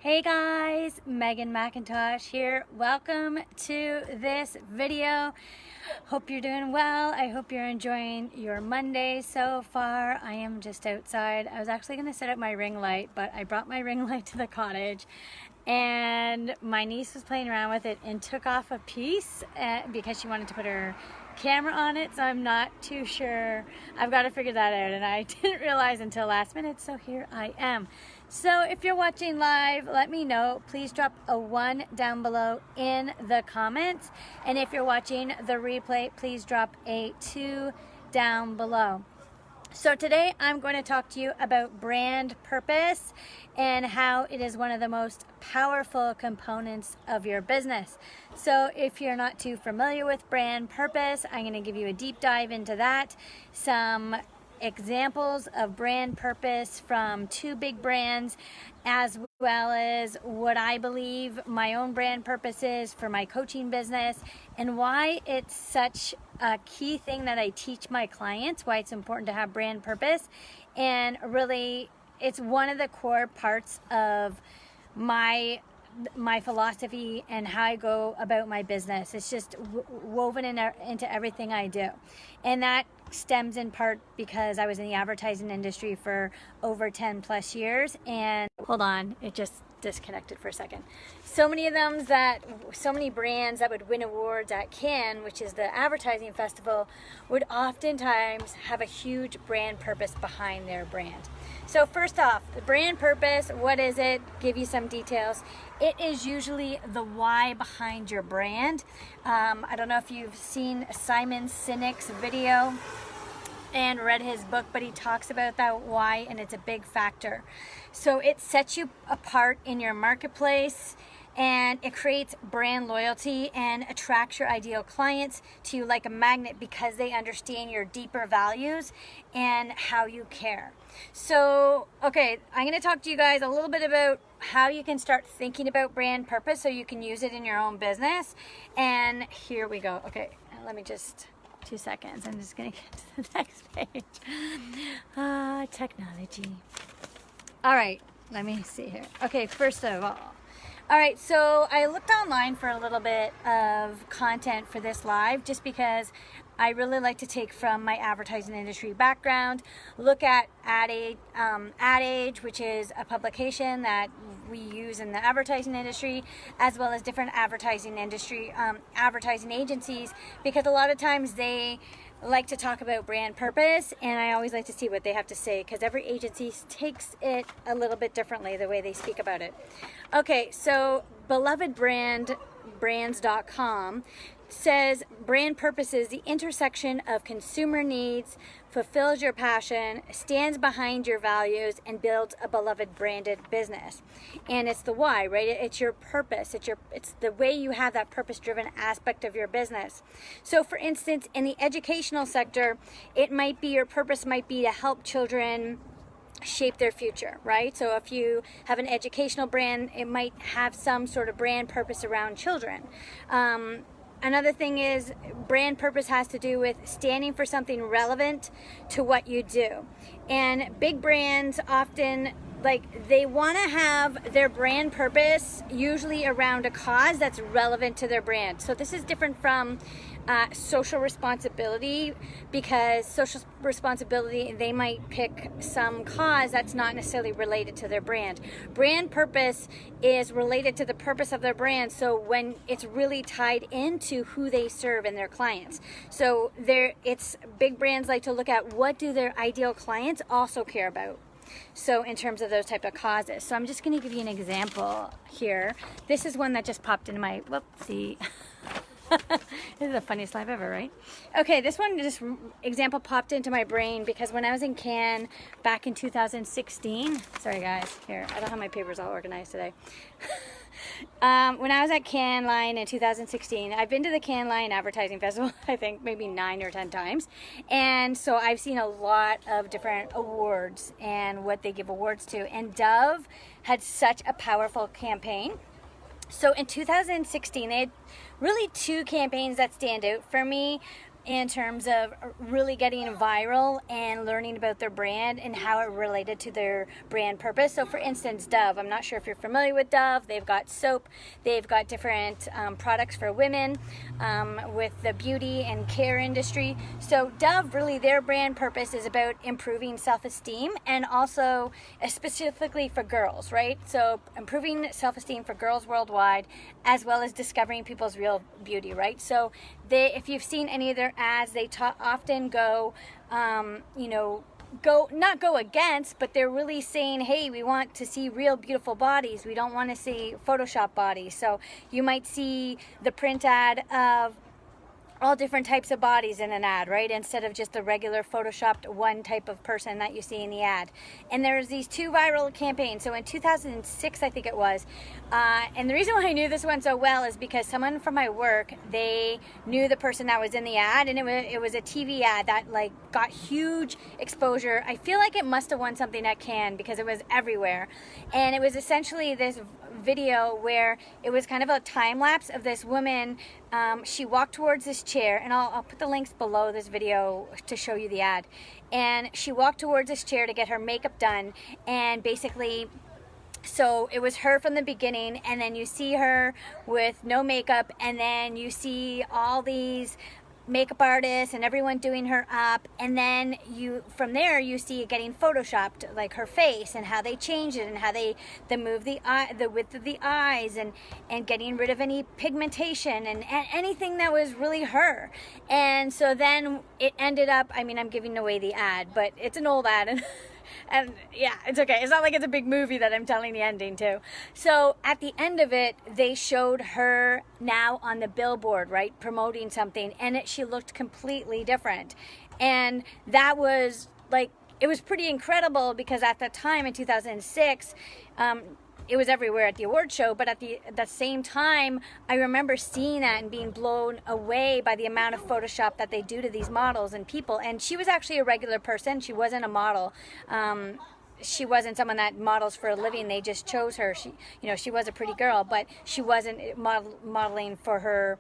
Hey guys, Megan McIntosh here. Welcome to this video. Hope you're doing well. I hope you're enjoying your Monday so far. I am just outside. I was actually going to set up my ring light, but I brought my ring light to the cottage and my niece was playing around with it and took off a piece because she wanted to put her camera on it, so I'm not too sure. I've got to figure that out, and I didn't realize until last minute, so here I am. So if you're watching live, let me know. Please drop a 1 down below in the comments, and if you're watching the replay, please drop a 2 down below. So today I'm going to talk to you about brand purpose and how it is one of the most powerful components of your business. So if you're not too familiar with brand purpose, I'm going to give you a deep dive into that, some examples of brand purpose from 2 big brands, as well as what I believe my own brand purpose is for my coaching business, and why it's such a key thing that I teach my clients, why it's important to have brand purpose. And really, it's one of the core parts of my philosophy and how I go about my business. It's just woven into everything I do. And that stems in part because I was in the advertising industry for over 10 plus years. And hold on, it just disconnected for a second. So many brands that would win awards at Cannes, which is the advertising festival, would oftentimes have a huge brand purpose behind their brand. So first off, the brand purpose, what is it? Give you some details. It is usually the why behind your brand. I don't know if you've seen Simon Sinek's video and read his book, but he talks about that why, and it's a big factor. So it sets you apart in your marketplace, and it creates brand loyalty and attracts your ideal clients to you like a magnet because they understand your deeper values and how you care. So, okay, I'm going to talk to you guys a little bit about how you can start thinking about brand purpose so you can use it in your own business. And here we go. Okay, let me just 2 seconds. I'm just going to get to the next page. Technology. All right, let me see here. Okay, first of all right, so I looked online for a little bit of content for this live just because I really like to take from my advertising industry background, look at Ad Age, which is a publication that we use in the advertising industry, as well as different advertising agencies, because a lot of times they like to talk about brand purpose, and I always like to see what they have to say because every agency takes it a little bit differently, the way they speak about it. Okay, so Beloved Brands.com says brand purpose is the intersection of consumer needs, fulfills your passion, stands behind your values, and builds a beloved branded business. And it's the why, right? It's your purpose. It's the way you have that purpose-driven aspect of your business. So for instance, in the educational sector, your purpose might be to help children shape their future, right? So if you have an educational brand, it might have some sort of brand purpose around children. Another thing is brand purpose has to do with standing for something relevant to what you do. And big brands often, they want to have their brand purpose usually around a cause that's relevant to their brand. So this is different from social responsibility, because social responsibility, they might pick some cause that's not necessarily related to their brand. Brand purpose is related to the purpose of their brand, so when it's really tied into who they serve and their clients. So big brands like to look at what do their ideal clients also care about. So in terms of those type of causes. So I'm just going to give you an example here. This is one that just popped into my, whoopsie. This is the funniest live ever, right? Okay, this example popped into my brain because when I was in Cannes back in 2016, sorry guys, here, I don't have my papers all organized today. When I was at Cannes Lion in 2016, I've been to the Cannes Lion Advertising Festival, I think maybe 9 or 10 times. And so I've seen a lot of different awards and what they give awards to. And Dove had such a powerful campaign. So in 2016, they had really 2 campaigns that stand out for me. in terms of really getting viral and learning about their brand and how it related to their brand purpose. So for instance, Dove, I'm not sure if you're familiar with Dove. They've got soap, they've got different products for women with the beauty and care industry. So Dove, really their brand purpose is about improving self-esteem, and also specifically for girls, right? So improving self-esteem for girls worldwide, as well as discovering people's real beauty, right? So if you've seen any of their ads, they often go, not go against, but they're really saying, hey, we want to see real beautiful bodies. We don't want to see Photoshop bodies. So you might see the print ad of all different types of bodies in an ad, right? Instead of just the regular photoshopped one type of person that you see in the ad. And there's these two viral campaigns. So in 2006, I think it was, and the reason why I knew this one so well is because someone from my work, they knew the person that was in the ad, and it was a TV ad that like got huge exposure. I feel like it must have won something at Cannes because it was everywhere. And it was essentially this video where it was kind of a time lapse of this woman. She walked towards this chair, and I'll put the links below this video to show you the ad. And she walked towards this chair to get her makeup done, and basically, so it was her from the beginning, and then you see her with no makeup, and then you see all these makeup artists and everyone doing her up, and then from there you see it getting photoshopped, like her face and how they change it and how they move the width of the eyes, and getting rid of any pigmentation and anything that was really her. And so then it ended up, I mean, I'm giving away the ad, but it's an old ad, and yeah, it's okay. It's not like it's a big movie that I'm telling the ending to. So at the end of it, they showed her now on the billboard, right, promoting something, and she looked completely different. And that was like, it was pretty incredible because at the time in 2006, it was everywhere at the award show, but at the same time, I remember seeing that and being blown away by the amount of Photoshop that they do to these models and people. And she was actually a regular person. She wasn't a model. She wasn't someone that models for a living. They just chose her. She was a pretty girl, but she wasn't modeling for her.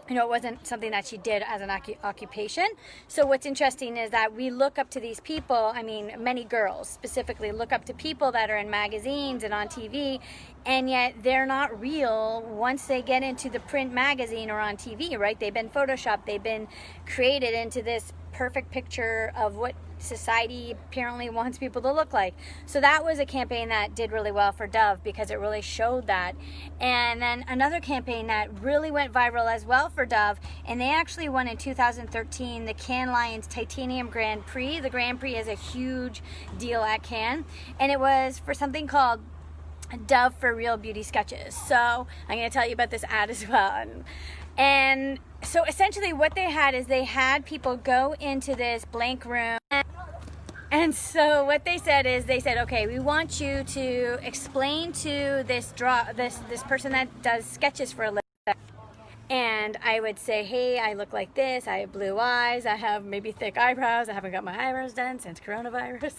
It wasn't something that she did as an occupation. So what's interesting is that we look up to these people. I mean, many girls specifically look up to people that are in magazines and on TV, and yet they're not real once they get into the print magazine or on TV, right? They've been photoshopped. They've been created into this perfect picture of what society apparently wants people to look like. So that was a campaign that did really well for Dove because it really showed that. And then another campaign that really went viral as well for Dove, and they actually won in 2013 the Cannes Lions Titanium Grand Prix. The Grand Prix is a huge deal at Cannes, and it was for something called Dove for Real Beauty Sketches. So I'm going to tell you about this ad as well. And so essentially what they had is they had people go into this blank room, and so what they said is okay, we want you to explain to this person that does sketches for a living. And I would say, hey, I look like this, I have blue eyes, I have maybe thick eyebrows, I haven't got my eyebrows done since coronavirus.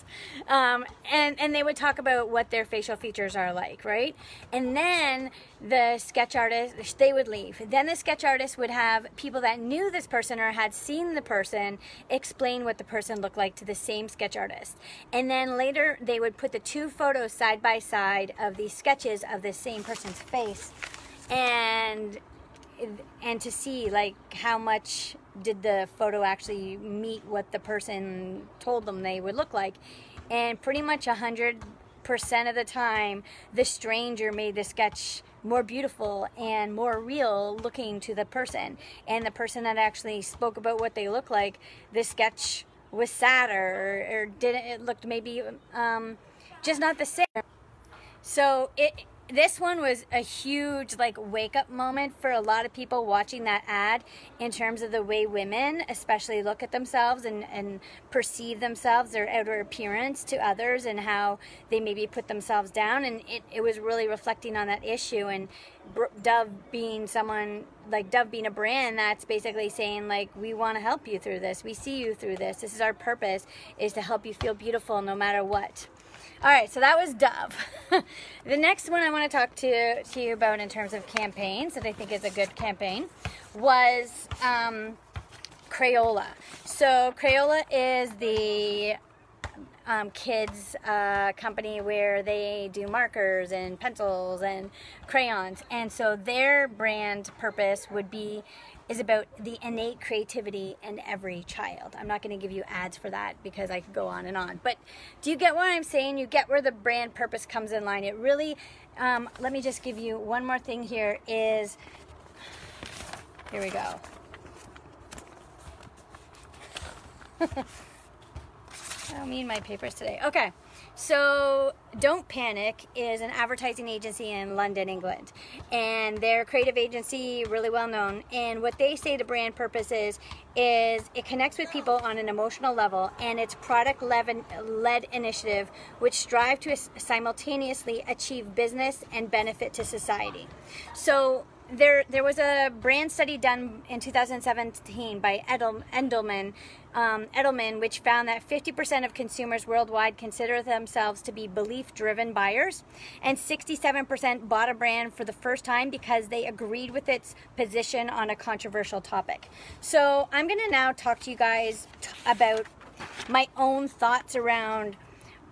And they would talk about what their facial features are like, right? And then the sketch artist, they would leave. Then the sketch artist would have people that knew this person or had seen the person explain what the person looked like to the same sketch artist. And then later they would put the two photos side by side of these sketches of the same person's face, and to see like how much did the photo actually meet what the person told them they would look like. And pretty much 100% of the time, the stranger made the sketch more beautiful and more real looking to the person. And the person that actually spoke about what they look like, the sketch was sadder or didn't, it looked maybe just not the same. So this one was a huge like wake-up moment for a lot of people watching that ad in terms of the way women especially look at themselves and perceive themselves, their outer appearance to others, and how they maybe put themselves down. And it was really reflecting on that issue. And Dove being a brand that's basically saying like, we want to help you through this, we see you through this, this is our purpose, is to help you feel beautiful no matter what. All right, so that was Dove. The next one I want to talk to you about in terms of campaigns that I think is a good campaign was Crayola. So Crayola is the kids company where they do markers and pencils and crayons, and so their brand purpose is about the innate creativity in every child. I'm not going to give you ads for that because I could go on and on, but do you get what I'm saying? You get where the brand purpose comes in line. It really let me just give you one more thing. Here we go. I don't mean my papers today. Okay, so Don't Panic is an advertising agency in London, England, and they're a creative agency, really well known. And what they say the brand purpose is it connects with people on an emotional level, and it's product-led initiative which strive to simultaneously achieve business and benefit to society. So there was a brand study done in 2017 by Edelman, which found that 50% of consumers worldwide consider themselves to be belief-driven buyers, and 67% bought a brand for the first time because they agreed with its position on a controversial topic. So I'm going to now talk to you guys about my own thoughts around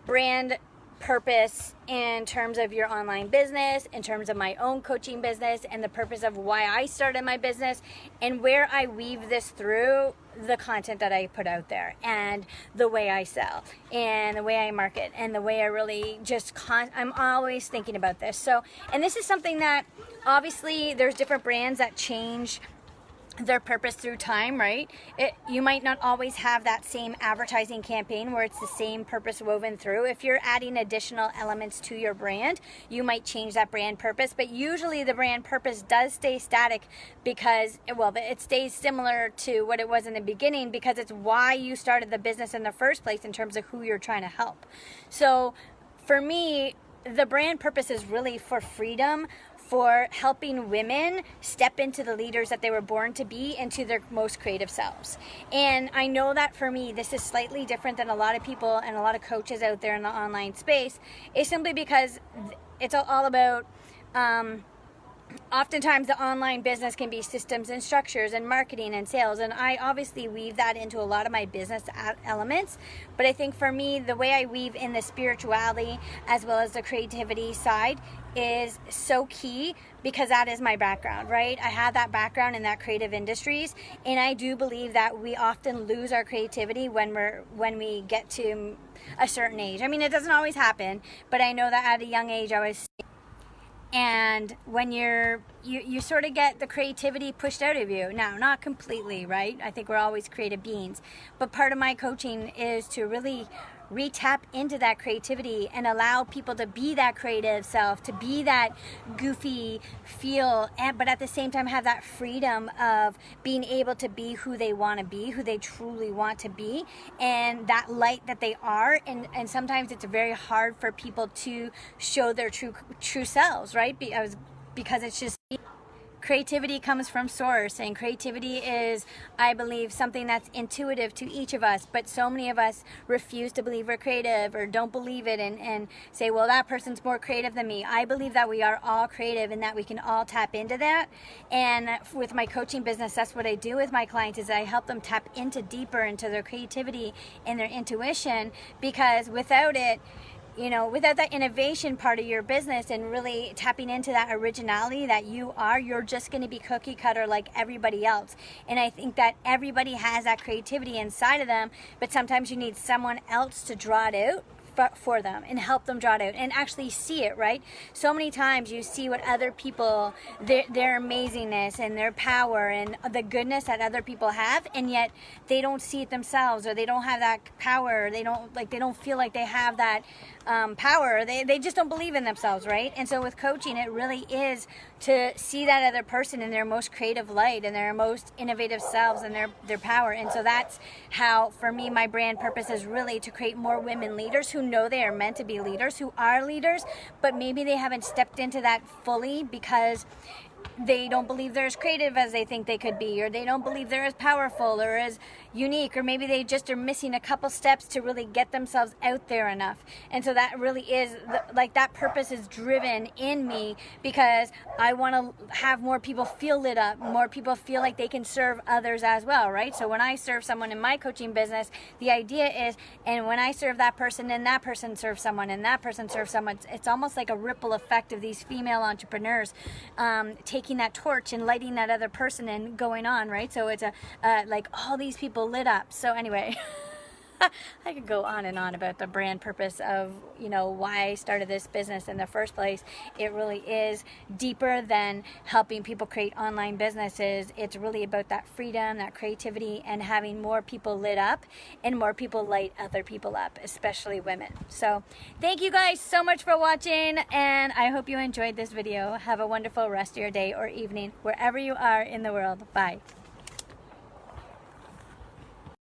brand purpose in terms of your online business, in terms of my own coaching business, and the purpose of why I started my business, and where I weave this through the content that I put out there, and the way I sell, and the way I market, and the way I really just I'm always thinking about this. So, and this is something that obviously there's different brands that change their purpose through time, right? You might not always have that same advertising campaign where it's the same purpose woven through. If you're adding additional elements to your brand, you might change that brand purpose, but usually the brand purpose does stay static because, well, it stays similar to what it was in the beginning because it's why you started the business in the first place in terms of who you're trying to help. So for me, the brand purpose is really for freedom, for helping women step into the leaders that they were born to be, into their most creative selves. And I know that for me, this is slightly different than a lot of people and a lot of coaches out there in the online space, is simply because it's all about oftentimes the online business can be systems and structures and marketing and sales, and I obviously weave that into a lot of my business elements. But I think for me, the way I weave in the spirituality as well as the creativity side is so key because that is my background, right? I have that background in that creative industries, and I do believe that we often lose our creativity when we get to a certain age. I mean, it doesn't always happen, but I know that at a young age I was. And when you sort of get the creativity pushed out of you. Now, not completely, right? I think we're always creative beings. But part of my coaching is to really re-tap into that creativity and allow people to be that creative self, to be that goofy feel, but at the same time have that freedom of being able to be who they want to be, who they truly want to be, and that light that they are. And sometimes it's very hard for people to show their true selves, right? Because it's just creativity comes from source, and creativity is, I believe, something that's intuitive to each of us, but so many of us refuse to believe we're creative or don't believe it and say, well, that person's more creative than me. I believe that we are all creative and that we can all tap into that. And with my coaching business, that's what I do with my clients, is I help them tap deeper into their creativity and their intuition, because without it, without that innovation part of your business and really tapping into that originality that you're just going to be cookie cutter like everybody else. And I think that everybody has that creativity inside of them, but sometimes you need someone else to draw it out for them and help them draw it out and actually see it, right? So many times you see what other people, their amazingness and their power and the goodness that other people have, and yet they don't see it themselves, or they don't have that power. They don't feel like they have that power. They just don't believe in themselves, right? And so with coaching, it really is to see that other person in their most creative light and their most innovative selves and their power. And so that's how, for me, my brand purpose is really to create more women leaders who know they are meant to be leaders, who are leaders, but maybe they haven't stepped into that fully because they don't believe they're as creative as they think they could be, or they don't believe they're as powerful or as unique, or maybe they just are missing a couple steps to really get themselves out there enough. And so that really is like that purpose is driven in me because I want to have more people feel lit up, more people feel like they can serve others as well, right? So when I serve someone in my coaching business, the idea is, and when I serve that person, and that person serves someone, and that person serves someone, it's almost like a ripple effect of these female entrepreneurs taking that torch and lighting that other person and going on, right? So it's like all these people lit up. So anyway, I could go on and on about the brand purpose of, you know, why I started this business in the first place. It really is deeper than helping people create online businesses. It's really about that freedom, that creativity, and having more people lit up and more people light other people up, especially women. So thank you guys so much for watching, and I hope you enjoyed this video. Have a wonderful rest of your day or evening, wherever you are in the world. Bye.